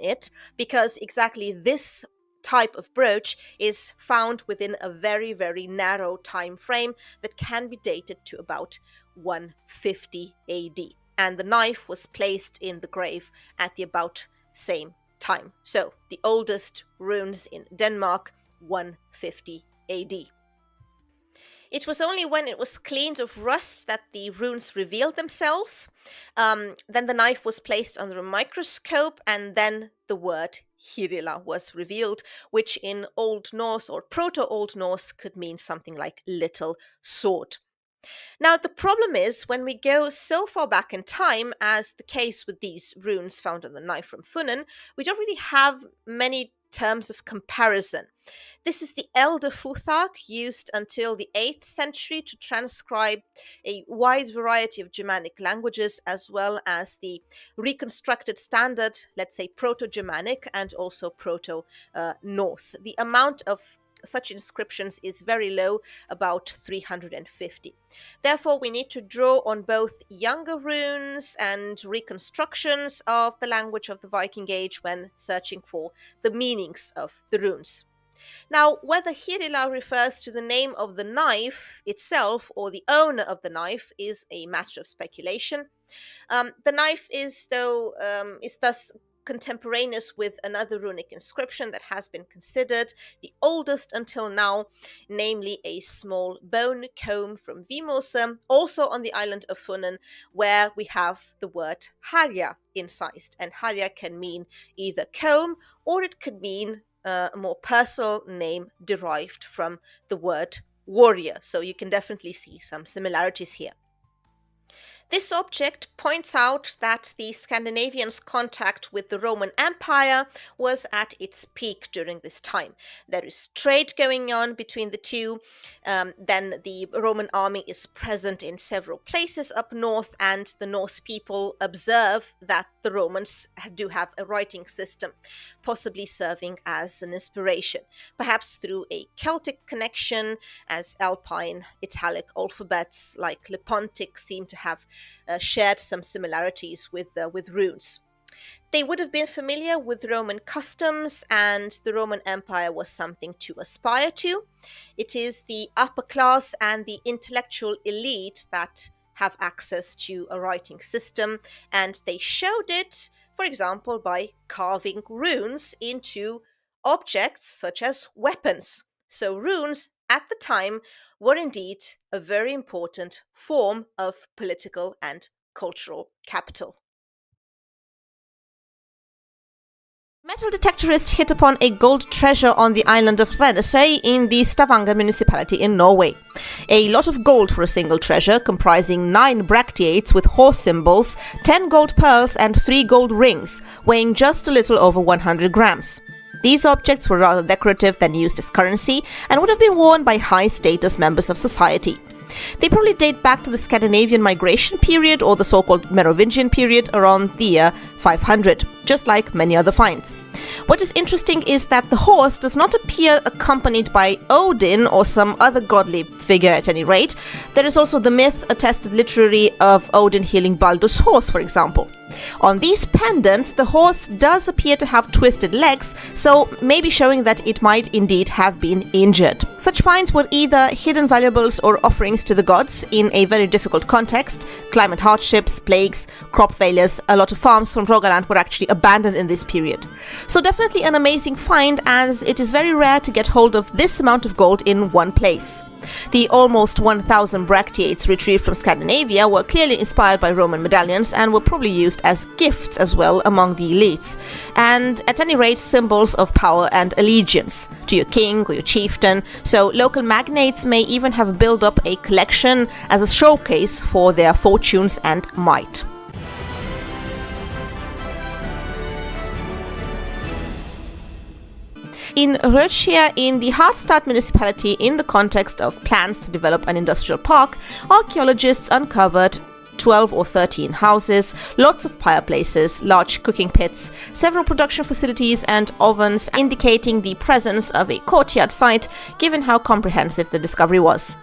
it, because exactly this type of brooch is found within a very, very narrow time frame that can be dated to about 150 AD. And the knife was placed in the grave at the about same time. So the oldest runes in Denmark, 150 AD. It was only when it was cleaned of rust that the runes revealed themselves. Then the knife was placed under a microscope, and then the word Hirila was revealed, which in Old Norse or Proto-Old Norse could mean something like little sword. Now, the problem is when we go so far back in time, as the case with these runes found on the knife from Funen, we don't really have many terms of comparison. This is the Elder Futhak, used until the 8th century to transcribe a wide variety of Germanic languages, as well as the reconstructed standard, let's say Proto-Germanic and also Proto-Norse. The amount of such inscriptions is very low, about 350. Therefore, we need to draw on both younger runes and reconstructions of the language of the Viking Age when searching for the meanings of the runes. Now, whether Hirila refers to the name of the knife itself or the owner of the knife is a matter of speculation. The knife is thus contemporaneous with another runic inscription that has been considered the oldest until now, namely a small bone comb from Vimose, also on the island of Funen, where we have the word Harja incised. And Harja can mean either comb, or it could mean a more personal name derived from the word warrior. So you can definitely see some similarities here. This object points out that the Scandinavians' contact with the Roman Empire was at its peak during this time. There is trade going on between the two. Then the Roman army is present in several places up north, and the Norse people observe that the Romans do have a writing system, possibly serving as an inspiration, perhaps through a Celtic connection, as Alpine Italic alphabets like Lepontic seem to have shared some similarities with runes. They would have been familiar with Roman customs, and the Roman Empire was something to aspire to. It is the upper class and the intellectual elite that have access to a writing system, and they showed it, for example, by carving runes into objects such as weapons. So runes at the time were indeed a very important form of political and cultural capital. Metal detectorists hit upon a gold treasure on the island of Rennesøy in the Stavanger municipality in Norway. A lot of gold for a single treasure, comprising 9 bracteates with horse symbols, 10 gold pearls and 3 gold rings, weighing just a little over 100 grams. These objects were rather decorative than used as currency and would have been worn by high-status members of society. They probably date back to the Scandinavian migration period or the so-called Merovingian period around the year 500, just like many other finds. What is interesting is that the horse does not appear accompanied by Odin or some other godly figure at any rate. There is also the myth, attested literally, of Odin healing Baldur's horse, for example. On these pendants, the horse does appear to have twisted legs, so maybe showing that it might indeed have been injured. Such finds were either hidden valuables or offerings to the gods in a very difficult context. Climate hardships, plagues, crop failures, a lot of farms from Rogaland were actually abandoned in this period. So definitely an amazing find, as it is very rare to get hold of this amount of gold in one place. The almost 1,000 bracteates retrieved from Scandinavia were clearly inspired by Roman medallions and were probably used as gifts as well among the elites, and at any rate symbols of power and allegiance to your king or your chieftain, so local magnates may even have built up a collection as a showcase for their fortunes and might. In Rødsjø, in the Harstad municipality, in the context of plans to develop an industrial park, archaeologists uncovered 12 or 13 houses, lots of fireplaces, large cooking pits, several production facilities and ovens, indicating the presence of a courtyard site, given how comprehensive the discovery was.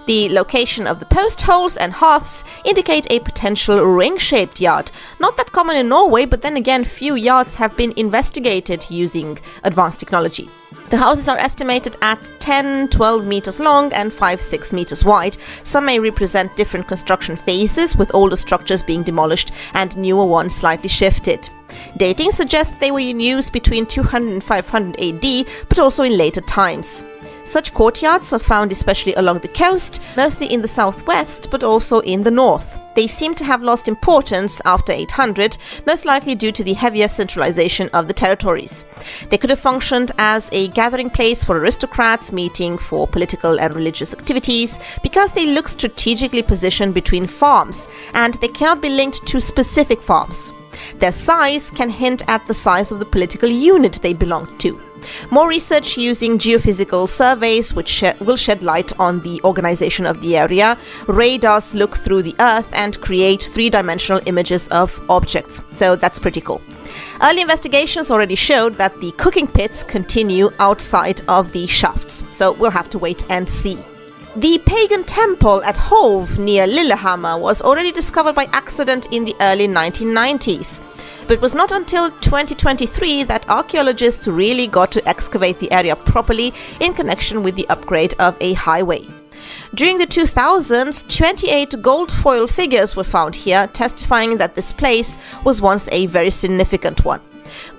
The location of the post holes and hearths indicate a potential ring-shaped yard. Not that common in Norway, but then again, few yards have been investigated using advanced technology. The houses are estimated at 10-12 meters long and 5-6 meters wide. Some may represent different construction phases, with older structures being demolished and newer ones slightly shifted. Dating suggests they were in use between 200 and 500 AD, but also in later times. Such courtyards are found especially along the coast, mostly in the southwest, but also in the north. They seem to have lost importance after 800, most likely due to the heavier centralization of the territories. They could have functioned as a gathering place for aristocrats meeting for political and religious activities, because they look strategically positioned between farms, and they cannot be linked to specific farms. Their size can hint at the size of the political unit they belong to. More research using geophysical surveys will shed light on the organization of the area. Radars look through the earth and create three-dimensional images of objects, so that's pretty cool. Early investigations already showed that the cooking pits continue outside of the shafts, so we'll have to wait and see. The pagan temple at Hov near Lillehammer was already discovered by accident in the early 1990s. But it was not until 2023 that archaeologists really got to excavate the area properly in connection with the upgrade of a highway. During the 2000s, 28 gold foil figures were found here, testifying that this place was once a very significant one.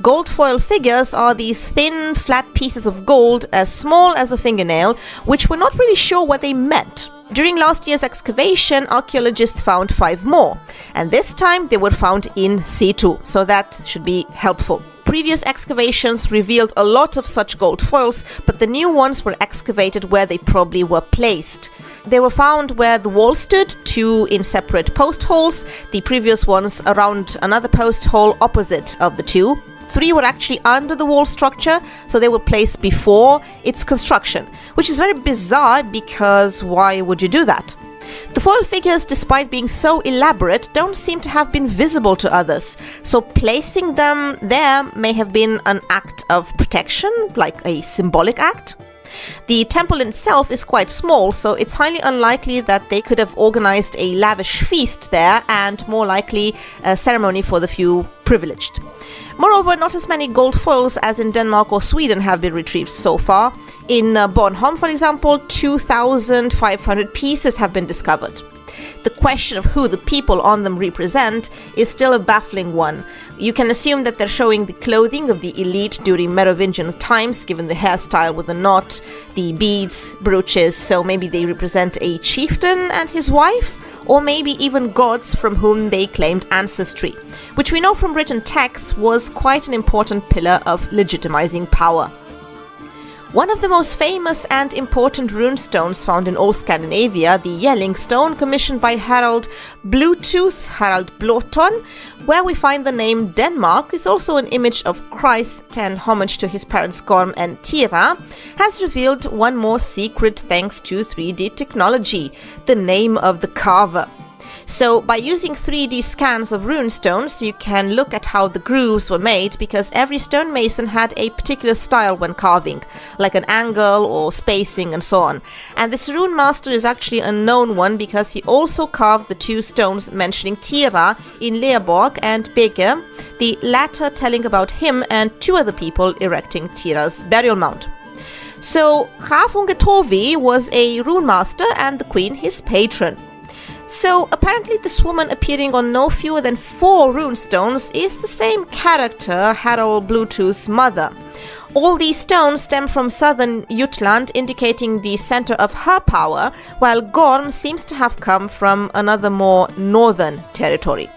Gold foil figures are these thin, flat pieces of gold as small as a fingernail, which we're not really sure what they meant. During last year's excavation, archaeologists found 5 more, and this time they were found in situ, so that should be helpful. Previous excavations revealed a lot of such gold foils, but the new ones were excavated where they probably were placed. They were found where the wall stood, 2 in separate post holes, the previous ones around another post hole opposite of the 2. 3 were actually under the wall structure, so they were placed before its construction, which is very bizarre because why would you do that? The foil figures, despite being so elaborate, don't seem to have been visible to others, so placing them there may have been an act of protection, like a symbolic act. The temple itself is quite small, so it's highly unlikely that they could have organized a lavish feast there, and more likely a ceremony for the few privileged. Moreover, not as many gold foils as in Denmark or Sweden have been retrieved so far. In Bornholm, for example, 2,500 pieces have been discovered. the question of who the people on them represent is still a baffling one. You can assume that they're showing the clothing of the elite during Merovingian times, given the hairstyle with the knot, the beads, brooches, so maybe they represent a chieftain and his wife, or maybe even gods from whom they claimed ancestry, which we know from written texts was quite an important pillar of legitimizing power. One of the most famous and important runestones found in all Scandinavia, the Yelling stone, commissioned by Harald Bluetooth, Harald Blåtån, where we find the name Denmark, is also an image of Christ and homage to his parents Gorm and Tira, has revealed one more secret thanks to 3D technology, the name of the carver. So by using 3D scans of runestones, you can look at how the grooves were made, because every stonemason had a particular style when carving, like an angle or spacing and so on. And this rune master is actually a known one because he also carved the two stones mentioning Tira in Leoborg and Bege, the latter telling about him and two other people erecting Tira's burial mound. So Graf Ungetovi was a rune master and the queen his patron. So apparently this woman appearing on no fewer than 4 runestones is the same character, Harald Bluetooth's mother. All these stones stem from southern Jutland, indicating the center of her power, while Gorm seems to have come from another more northern territory.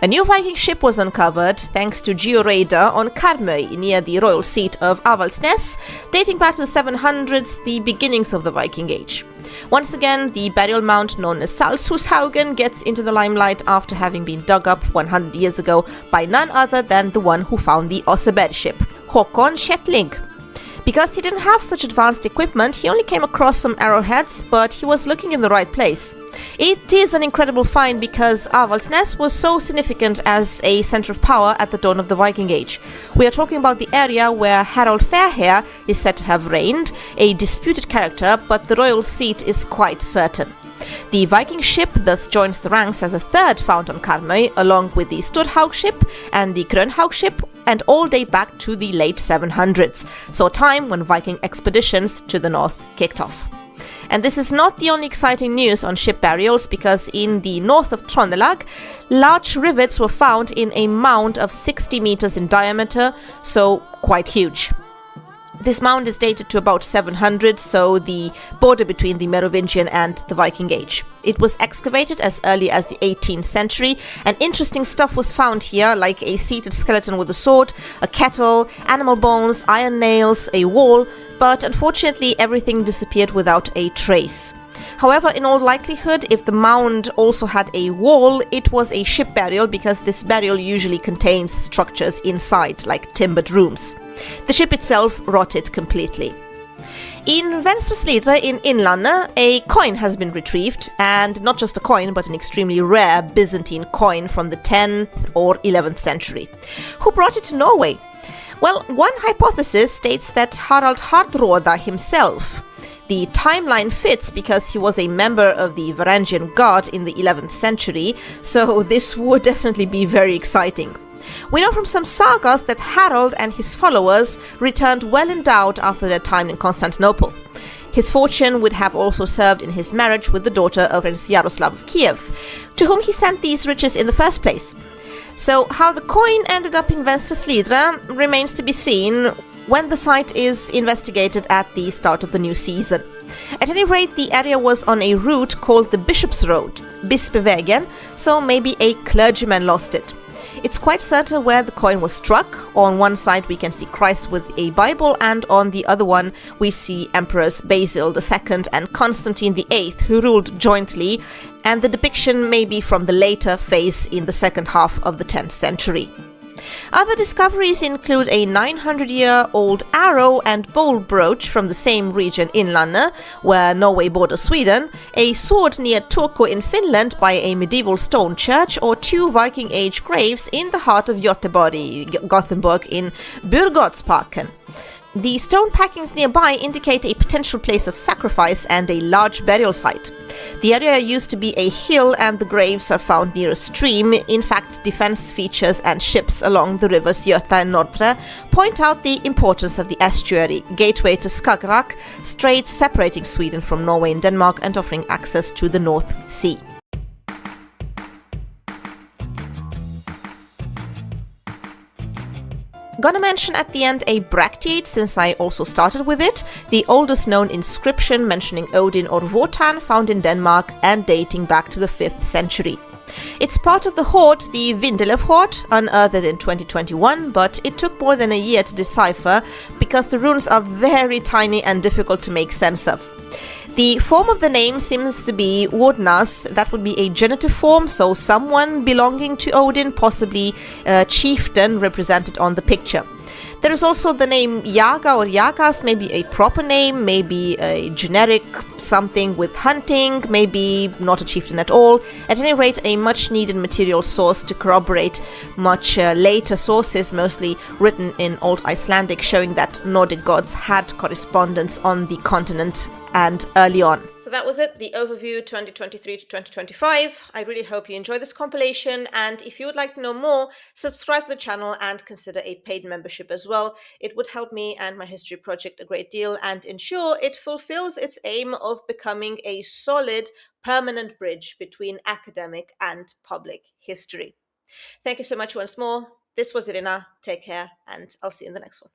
A new Viking ship was uncovered thanks to georadar on Karmøy near the royal seat of Avaldsnes, dating back to the 700s, the beginnings of the Viking Age. Once again, the burial mound known as Salshaugen gets into the limelight after having been dug up 100 years ago by none other than the one who found the Oseberg ship, Håkon Shetling. Because he didn't have such advanced equipment, he only came across some arrowheads, but he was looking in the right place. It is an incredible find because Avaldsnes was so significant as a center of power at the dawn of the Viking Age. We are talking about the area where Harald Fairhair is said to have reigned, a disputed character, but the royal seat is quite certain. The Viking ship thus joins the ranks as a third found on Karmøy, along with the Sturhaug ship and the Grönhaug ship, and all date back to the late 700s, so a time when Viking expeditions to the north kicked off. And this is not the only exciting news on ship burials, because in the north of Trondelag, large rivets were found in a mound of 60 meters in diameter, so quite huge. This mound is dated to about 700, so the border between the Merovingian and the Viking Age. It was excavated as early as the 18th century, and interesting stuff was found here, like a seated skeleton with a sword, a kettle, animal bones, iron nails, a wall, but unfortunately everything disappeared without a trace. However, in all likelihood, if the mound also had a wall, it was a ship burial, because this burial usually contains structures inside, like timbered rooms. The ship itself rotted completely. In Venstreslidre in Innlandet, a coin has been retrieved, and not just a coin, but an extremely rare Byzantine coin from the 10th or 11th century. Who brought it to Norway? Well, one hypothesis states that Harald Hardråda himself. The timeline fits because he was a member of the Varangian Guard in the 11th century, so this would definitely be very exciting. We know from some sagas that Harald and his followers returned well endowed after their time in Constantinople. His fortune would have also served in his marriage with the daughter of Prince Yaroslav of Kiev, to whom he sent these riches in the first place. So how the coin ended up in Venstreslidre remains to be seen when the site is investigated at the start of the new season. At any rate, the area was on a route called the Bishop's Road, Bispevägen, so maybe a clergyman lost it. It's quite certain where the coin was struck. On one side we can see Christ with a Bible, and on the other one we see Emperors Basil II and Constantine VIII, who ruled jointly, and the depiction may be from the later phase in the second half of the 10th century. Other discoveries include a 900-year-old arrow and bowl brooch from the same region, Innlandet, where Norway borders Sweden, a sword near Turku in Finland by a medieval stone church, or 2 Viking Age graves in the heart of Göteborg, Gothenburg in Burgotsparken. The stone packings nearby indicate a potential place of sacrifice and a large burial site. The area used to be a hill, and the graves are found near a stream. In fact, defense features and ships along the rivers Göta and Nordre point out the importance of the estuary, gateway to Skagerrak, straits separating Sweden from Norway and Denmark and offering access to the North Sea. Gonna mention at the end a Bracteate, since I also started with it, the oldest known inscription mentioning Odin or Wotan, found in Denmark and dating back to the 5th century. It's part of the hoard, the Vindelev hoard, unearthed in 2021, but it took more than a year to decipher because the runes are very tiny and difficult to make sense of. The form of the name seems to be Wodnas. That would be a genitive form, so someone belonging to Odin, possibly a chieftain represented on the picture. There is also the name Yaga or Yagas, maybe a proper name, maybe a generic something with hunting, maybe not a chieftain at all. At any rate, a much needed material source to corroborate much later sources, mostly written in Old Icelandic, showing that Nordic gods had correspondence on the continent and early on. So that was it, the overview 2023 to 2025. I really hope you enjoy this compilation, and if you would like to know more, subscribe to the channel and consider a paid membership as well. It would help me and my history project a great deal and ensure it fulfills its aim of becoming a solid, permanent bridge between academic and public history. Thank you so much once more. This was Irina. Take care, and I'll see you in the next one.